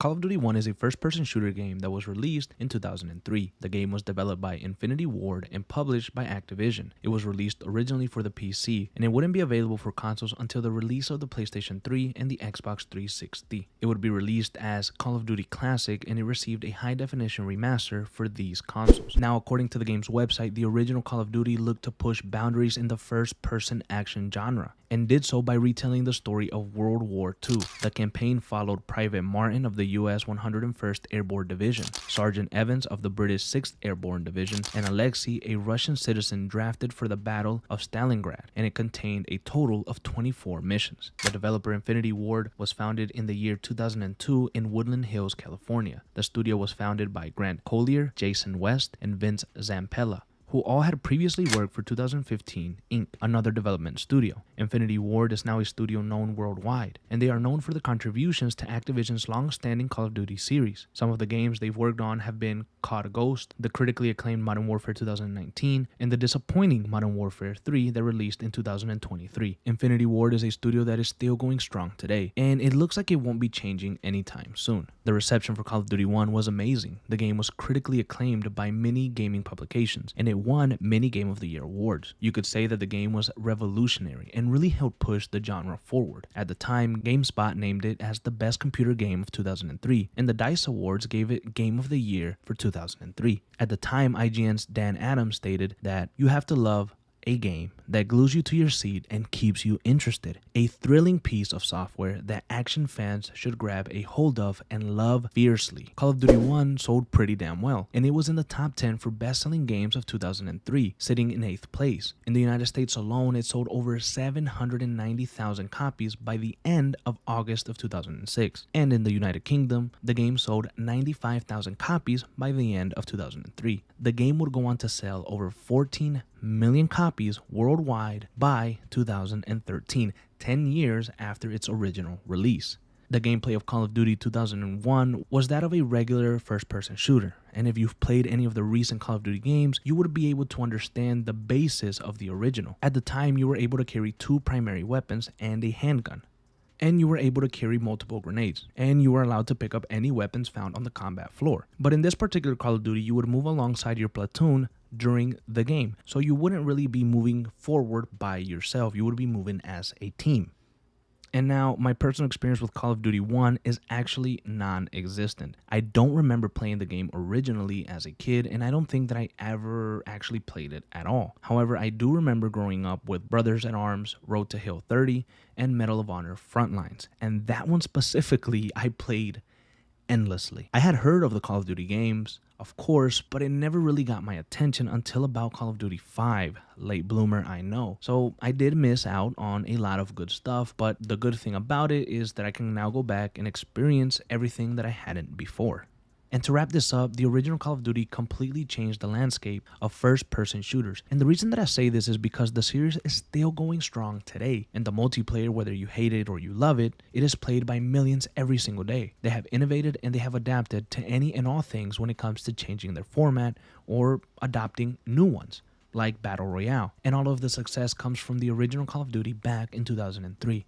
Call of Duty 1 is a first-person shooter game that was released in 2003. The game was developed by Infinity Ward and published by Activision. It was released originally for the PC, and it wouldn't be available for consoles until the release of the PlayStation 3 and the Xbox 360. It would be released as Call of Duty Classic, and it received a high-definition remaster for these consoles. Now, according to the game's website, the original Call of Duty looked to push boundaries in the first-person action genre, and did so by retelling the story of World War II. The campaign followed Private Martin of the U.S. 101st Airborne Division, Sergeant Evans of the British 6th Airborne Division, and Alexei, a Russian citizen drafted for the Battle of Stalingrad, and it contained a total of 24 missions. The developer Infinity Ward was founded in the year 2002 in Woodland Hills, California. The studio was founded by Grant Collier, Jason West, and Vince Zampella, who all had previously worked for 2015 Inc., another development studio. Infinity Ward is now a studio known worldwide, and they are known for the contributions to Activision's long-standing Call of Duty series. Some of the games they've worked on have been COD Ghost, the critically acclaimed Modern Warfare 2019, and the disappointing Modern Warfare 3 that released in 2023. Infinity Ward is a studio that is still going strong today, and it looks like it won't be changing anytime soon. The reception for Call of Duty 1 was amazing. The game was critically acclaimed by many gaming publications, and it won many Game of the Year awards. You could say that the game was revolutionary and really helped push the genre forward. At the time, GameSpot named it as the best computer game of 2003, and the DICE Awards gave it Game of the Year for 2003. At the time, IGN's Dan Adams stated that you have to love a game that glues you to your seat and keeps you interested. A thrilling piece of software that action fans should grab a hold of and love fiercely. Call of Duty 1 sold pretty damn well, and it was in the top 10 for best-selling games of 2003, sitting in 8th place. In the United States alone, it sold over 790,000 copies by the end of August of 2006. And in the United Kingdom, the game sold 95,000 copies by the end of 2003. The game would go on to sell over 14 million copies worldwide by 2013, 10 years after its original release. The gameplay of Call of Duty 2001 was that of a regular first-person shooter, and if you've played any of the recent Call of Duty games, you would be able to understand the basis of the original. At the time, you were able to carry 2 primary weapons and a handgun, and you were able to carry multiple grenades, and you were allowed to pick up any weapons found on the combat floor. But in this particular Call of Duty, you would move alongside your platoon during the game, so you wouldn't really be moving forward by yourself. You would be moving as a team. And now, my personal experience with Call of Duty 1 is actually non-existent. I don't remember playing the game originally as a kid, and I don't think that I ever actually played it at all. However, I do remember growing up with Brothers in Arms, Road to Hill 30, and Medal of Honor Frontlines, and that one specifically I played endlessly. I had heard of the Call of Duty games, of course, but it never really got my attention until about Call of Duty 5. Late bloomer, I know. So I did miss out on a lot of good stuff, but the good thing about it is that I can now go back and experience everything that I hadn't before. And to wrap this up, the original Call of Duty completely changed the landscape of first-person shooters. And the reason that I say this is because the series is still going strong today. And the multiplayer, whether you hate it or you love it, it is played by millions every single day. They have innovated and they have adapted to any and all things when it comes to changing their format or adopting new ones, like Battle Royale. And all of the success comes from the original Call of Duty back in 2003.